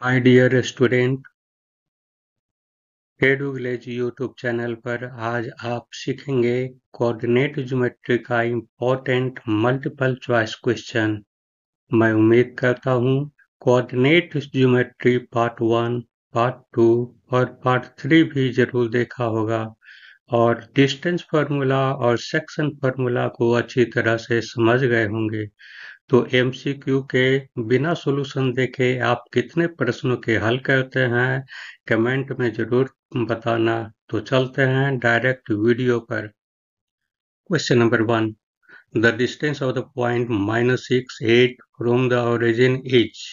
My dear student, Edu Village YouTube channel पर आज आप सीखेंगे कोऑर्डिनेट ज्योमेट्री का इम्पोर्टेंट मल्टीपल चॉइस क्वेश्चन। मैं उम्मीद करता हूँ कोऑर्डिनेट ज्योमेट्री पार्ट 1, पार्ट 2 और पार्ट 3 भी जरूर देखा होगा और डिस्टेंस फार्मूला और सेक्शन फार्मूला को अच्छी तरह से समझ गए होंगे। तो एमसीक्यू के बिना सॉल्यूशन देखे आप कितने प्रश्नों के हल करते हैं कमेंट में जरूर बताना। तो चलते हैं डायरेक्ट वीडियो पर। Question number 1, the distance of the point -6, 8 from the origin is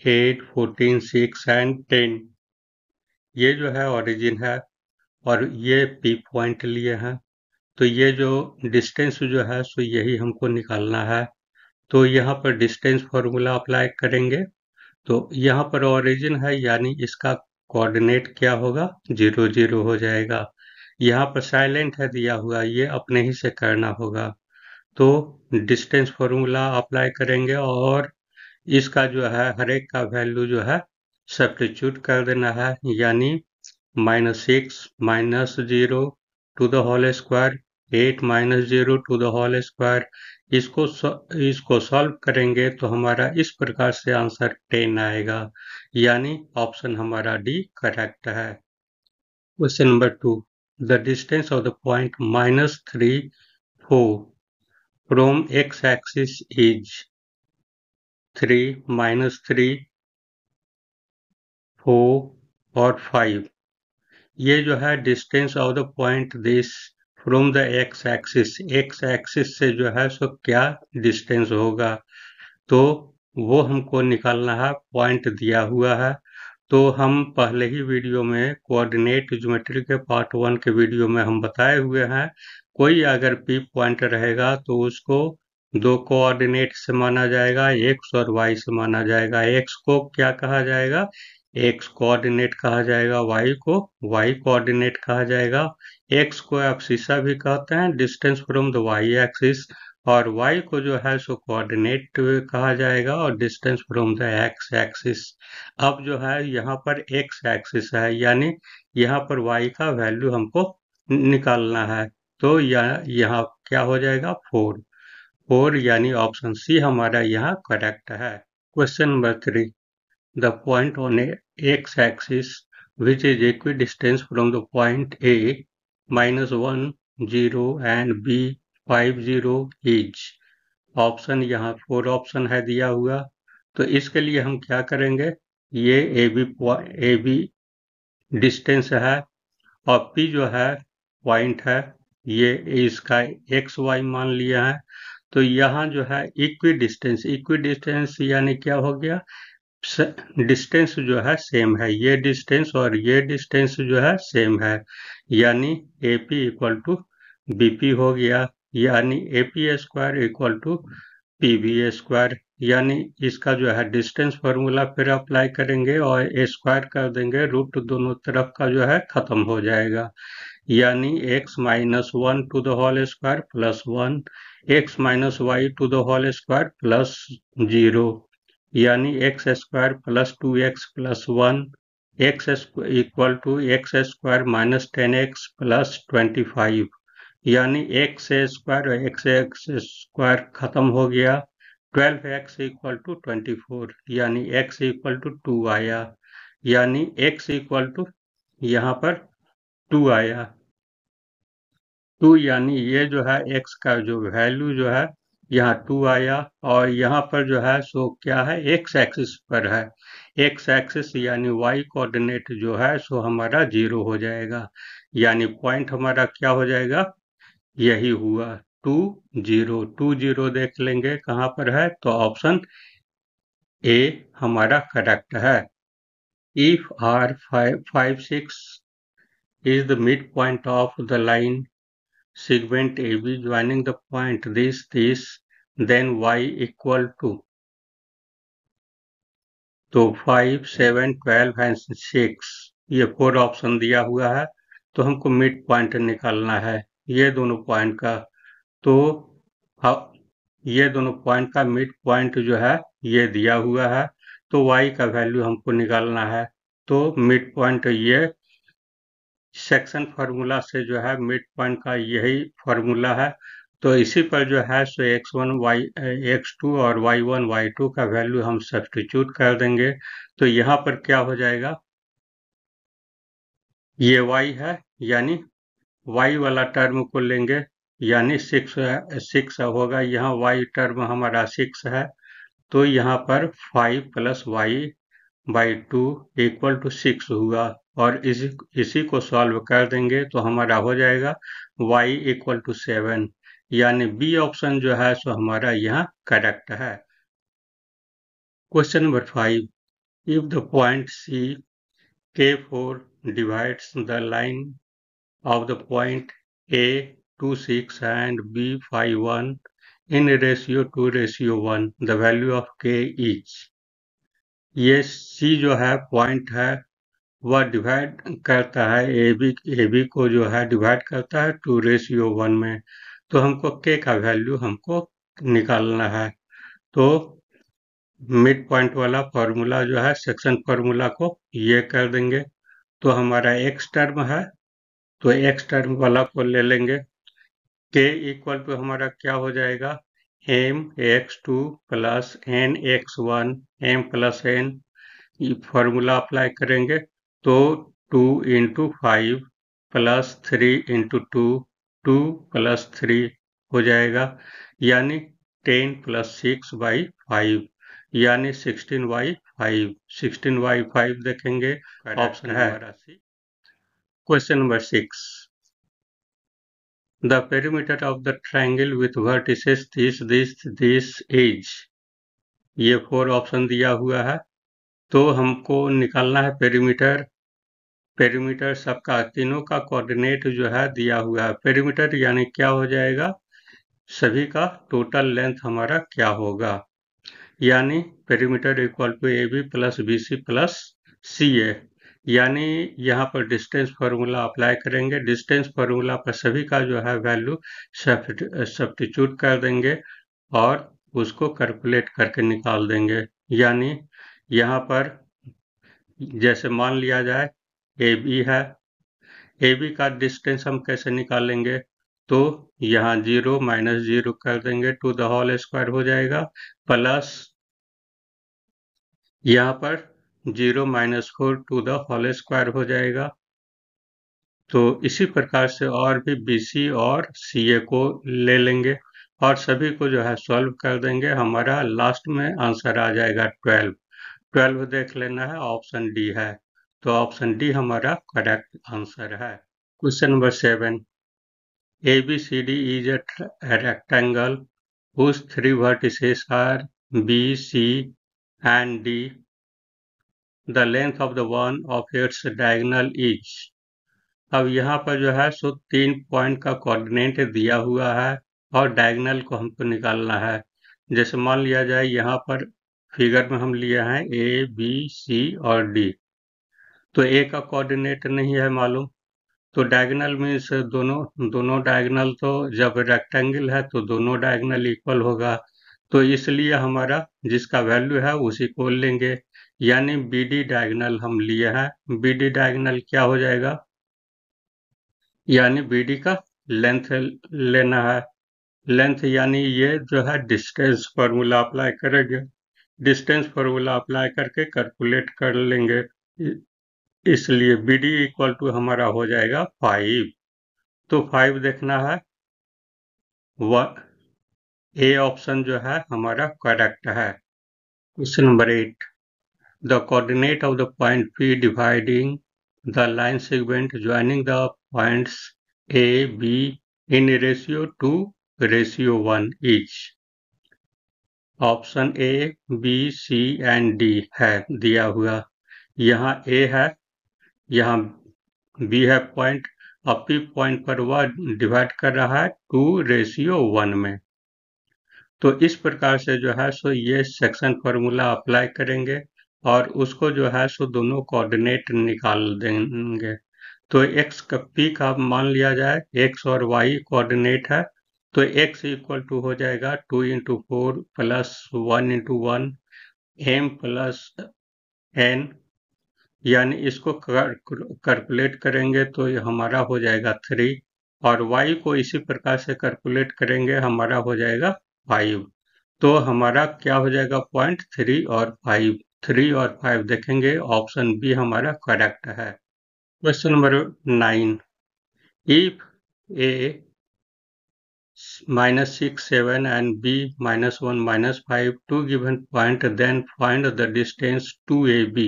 8, 14, 6 and 10। ये जो है ओरिजिन है और ये पी पॉइंट लिए हैं, तो ये जो डिस्टेंस जो है सो यही हमको निकालना है। तो यहाँ पर डिस्टेंस फॉर्मूला अप्लाई करेंगे। तो यहाँ पर ओरिजिन है यानी इसका कोऑर्डिनेट क्या होगा, 0 0 हो जाएगा। यहाँ पर साइलेंट है दिया हुआ, ये अपने ही से करना होगा। तो डिस्टेंस फॉर्मूला अप्लाई करेंगे और इसका जो है हर एक का वैल्यू जो है सब्स्टिट्यूट कर देना है, यानी -6 -0 to the whole square, 8 -0 to the whole square. इसको सॉल्व करेंगे तो हमारा इस प्रकार से आंसर 10 आएगा, यानी ऑप्शन हमारा डी करेक्ट है। Question number 2, the distance of the point -3, 4 from x axis is 3, -3, 4 और 5। ये जो है distance of the point this from the x axis से जो है सो क्या डिस्टेंस होगा, तो वो हमको निकालना है। पॉइंट दिया हुआ है, तो हम पहले ही वीडियो में कोऑर्डिनेट ज्योमेट्री के पार्ट 1 के वीडियो में हम बताए हुए हैं, कोई अगर पी पॉइंट रहेगा तो उसको दो कोऑर्डिनेट से माना जाएगा, एक्स और वाई से माना जाएगा। एक्स को क्या कहा जाएगा, एक्स कोऑर्डिनेट कहा जाएगा, वाई को वाई कोऑर्डिनेट कहा जाएगा। एक्स को एब्सिसा भी कहते हैं, distance from the y axis, और y को जो है सो कोऑर्डिनेट कहा जाएगा और distance from the x axis. अब जो है यहाँ पर एक्स एक्सिस है, यानी यहाँ पर y का वैल्यू हमको निकालना है। तो यहाँ क्या हो जाएगा, 4 4, यानी ऑप्शन सी हमारा यहाँ करेक्ट है। Question number 3, the point on x axis which is equidistance from the point A -1 0 and B 5 0 is. Option यहाँ 4 ऑप्शन है दिया हुआ, तो इसके लिए हम क्या करेंगे, ये ए बी डिस्टेंस है और पी जो है पॉइंट है, ये इसका एक्स वाई मान लिया है। तो यहाँ जो है इक्विडिस्टेंस यानी क्या हो गया, डिस्टेंस जो है सेम है, ये डिस्टेंस और ये डिस्टेंस जो है सेम है, यानी A P equal to B P हो गया, यानी A P square equal to P B square. यानी इसका जो है डिस्टेंस फार्मूला फिर अप्लाई करेंगे और ए स्क्वायर कर देंगे, रूट दोनों तरफ का जो है खत्म हो जाएगा, यानी x -1 to the whole square +1, x -y to the whole square +0, यानी x square +2x +1, x equal to x square -10x +25, यानी x स्क्वायर और x स्क्वायर खत्म हो गया, 12x इक्वल टू 24, यानी x इक्वल टू 2 आया, यानी x इक्वल टू यहाँ पर 2 आया। 2 यानी ये जो है x का जो वैल्यू जो है यहाँ 2 आया, और यहाँ पर जो है सो क्या है, x एक्सिस पर है, x एक्सिस यानी y कोऑर्डिनेट जो है सो हमारा 0 हो जाएगा, यानी पॉइंट हमारा क्या हो जाएगा, यही हुआ 2 0 2 0 देख लेंगे कहाँ पर है, तो ऑप्शन ए हमारा करेक्ट है। If R 5 6 is the midpoint of the line segment AB joining the point this, then y equal to, तो 5 7 12 एंड 6, ये 4 ऑप्शन दिया हुआ है, तो हमको मिड पॉइंट निकालना है ये दोनों पॉइंट का। तो ये दोनों पॉइंट का मिड पॉइंट जो है ये दिया हुआ है, तो y का वैल्यू हमको निकालना है। तो मिड पॉइंट ये सेक्शन फार्मूला से जो है मिड पॉइंट का यही फार्मूला है। तो इसी पर जो है सो x2 और y1 y2 का वैल्यू हम सब्स्टिट्यूट कर देंगे। तो यहाँ पर क्या हो जाएगा, ये y है, यानी y वाला टर्म को लेंगे, यानी 6 होगा। यहाँ y टर्म हमारा 6 है, तो यहाँ पर 5 + y/2 = 6 हुआ। और इसी को सॉल्व कर देंगे तो हमारा हो जाएगा y = 7, यानी बी ऑप्शन जो है सो हमारा यहाँ करेक्ट है। Question number 5, if the point C K4 divides the line of the point A 26 and B 51 in ratio 2:1, the value of K is। ये C जो है पॉइंट है, वह डिवाइड करता है ए बी को जो है डिवाइड करता है 2:1 में। तो हमको K का वैल्यू हमको निकालना है। तो मिड पॉइंट वाला फॉर्मूला जो है सेक्शन फार्मूला को ये कर देंगे। तो हमारा x टर्म है, तो x टर्म वाला को ले लेंगे। K = हमारा क्या हो जाएगा, mx2 + nx1 m + n। Formula apply करेंगे तो 2 × 5 + 3 × 2 2 + 3 हो जाएगा, यानी 10 + 6/5, यानी 16/5। 16/5 देखेंगे, ऑप्शन है question number 6। The perimeter of the triangle with vertices this is। ये 4 ऑप्शन दिया हुआ है। तो हमको निकालना है पेरीमीटर। पेरीमीटर सबका तीनों का कोऑर्डिनेट जो है दिया हुआ है। पेरीमीटर यानी क्या हो जाएगा, सभी का टोटल लेंथ हमारा क्या होगा, यानी पेरीमीटर = AB + BC + CA। यानी यहाँ पर डिस्टेंस फार्मूला अप्लाई करेंगे। डिस्टेंस फार्मूला पर सभी का जो है वैल्यू सब्स्टिट्यूट कर देंगे और उसको कैलकुलेट करके निकाल देंगे। यानी यहाँ पर जैसे मान लिया जाए AB है, AB का डिस्टेंस हम कैसे निकालेंगे, तो यहाँ 0 - 0 कर देंगे, टू द होल स्क्वायर हो जाएगा, प्लस यहाँ पर 0 - 4 टू द होल स्क्वायर हो जाएगा। तो इसी प्रकार से और भी BC और CA को ले लेंगे और सभी को जो है सॉल्व कर देंगे। हमारा लास्ट में आंसर आ जाएगा 12। 12 देख लेना है, ऑप्शन डी है। तो ऑप्शन डी हमारा करेक्ट आंसर है। Question number 7, ABCD is a rectangle whose 3 vertices are B, C and D. The length of the one of its diagonal is। अब यहाँ पर जो है सो 3 पॉइंट का कोऑर्डिनेट दिया हुआ है और डायगोनल को हमको निकालना है। जैसे मान लिया जाए यहाँ पर फिगर में हम लिए हैं A, B, C और D। तो A का कोऑर्डिनेट नहीं है मालूम, तो डायगोनल मीन्स दोनों डायगोनल, तो जब रेक्टेंगल है तो दोनों डायगोनल इक्वल होगा। तो इसलिए हमारा जिसका वैल्यू है उसी को लेंगे, यानी BD डायगोनल हम लिए हैं। BD डायगोनल क्या हो जाएगा, यानी BD का लेंथ लेना है। लेंथ यानी ये जो है डिस्टेंस फार्मूला अप्लाई करेंगे। डिस्टेंस फार्मूला अप्लाई करके कैलकुलेट कर लेंगे। इसलिए BD = हमारा हो जाएगा 5। तो 5 देखना है, ए ऑप्शन जो है हमारा करेक्ट है। Question number 8, the coordinate of the point P dividing the line segment joining the points A, B in ratio 2:1 each। Option A, B, C and D है दिया हुआ। यहाँ A है, यहाँ B है पॉइंट, और P पॉइंट पर वह डिवाइड कर रहा है 2:1 में। तो इस प्रकार से जो है सो ये सेक्शन फार्मूला अप्लाई करेंगे और उसको जो है सो दोनों कोऑर्डिनेट निकाल देंगे। तो x का P का मान लिया जाए, x और y कोऑर्डिनेट है, तो x = हो जाएगा 2 × 4 + 1 × 1 m प्लस n, यानी इसको कैलकुलेट करेंगे तो ये हमारा हो जाएगा 3, और y को इसी प्रकार से कैलकुलेट करेंगे, हमारा हो जाएगा 5। तो हमारा क्या हो जाएगा पॉइंट 3 और 5। 3 और 5 देखेंगे, ऑप्शन बी हमारा करेक्ट है। Question number 9, if a -6, 7 and b -1, -5 two given point, then find the distance to AB।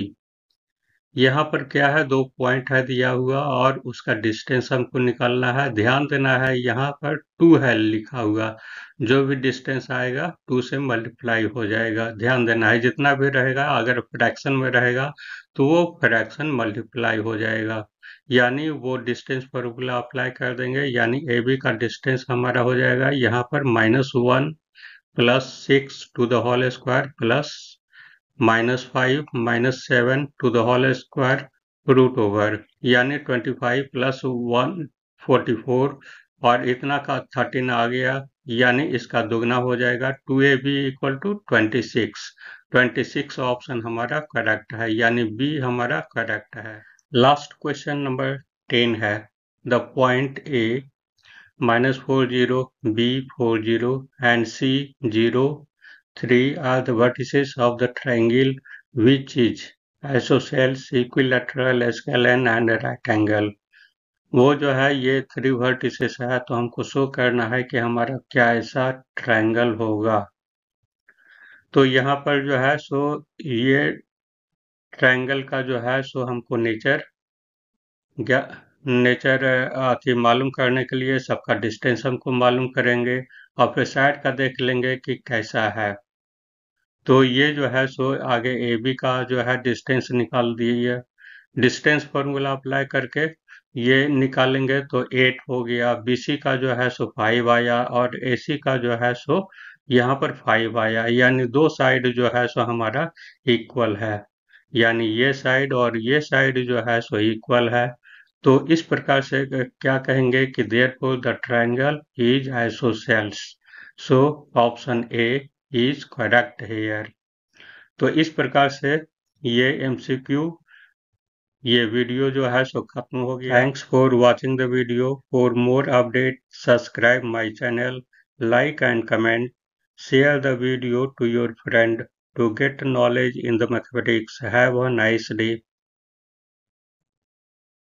यहाँ पर क्या है, 2 पॉइंट है दिया हुआ और उसका डिस्टेंस हमको निकालना है। ध्यान देना है यहाँ पर 2 है लिखा हुआ, जो भी डिस्टेंस आएगा 2 से मल्टीप्लाई हो जाएगा। ध्यान देना है, जितना भी रहेगा अगर फ्रैक्शन में रहेगा तो वो फ्रैक्शन मल्टीप्लाई हो जाएगा, यानी वो डिस्टेंस फॉर्मूला अप्लाई कर देंगे, यानी ए बी का डिस्टेंस हमारा हो जाएगा यहाँ पर -1 plus 6 to the whole square plus -5 -7 to the whole square root over, यानी 25 प्लस 1 44, और इतना का 13 आ गया, यानी इसका दुगना हो जाएगा 2ab इक्वल टू 26। 26 ऑप्शन हमारा करेक्ट है, यानी बी हमारा करेक्ट है। लास्ट क्वेश्चन नंबर 10 है, the point A -40, b 40 and c 0, 3 are the vertices of the triangle which is isosceles, equilateral, scalene and right angle। वो जो है ये 3 वर्टिसेस है, तो हमको शो करना है कि हमारा क्या ऐसा ट्रायंगल होगा। तो यहाँ पर जो है सो ये ट्रायंगल का जो है सो हमको नेचर मालूम करने के लिए सबका डिस्टेंस हमको मालूम करेंगे, और फिर साइड का देख लेंगे कि कैसा है। तो ये जो है सो आगे ए बी का जो है डिस्टेंस निकाल दिए, डिस्टेंस फॉर्मूला अप्लाई करके ये निकालेंगे तो 8 हो गया। BC का जो है सो 5 आया, और AC का जो है सो यहाँ पर 5 आया, यानी दो साइड जो है सो हमारा इक्वल है, यानी ये साइड और ये साइड जो है सो इक्वल है। तो इस प्रकार से क्या कहेंगे कि therefore the triangle is isosceles, so option A is correct here. तो इस प्रकार से ये MCQ, ये वीडियो जो है सो खत्म हो गया। Thanks for watching the video. For more update subscribe my channel, like and comment, share the video to your friend to get knowledge in the mathematics. Have a nice day.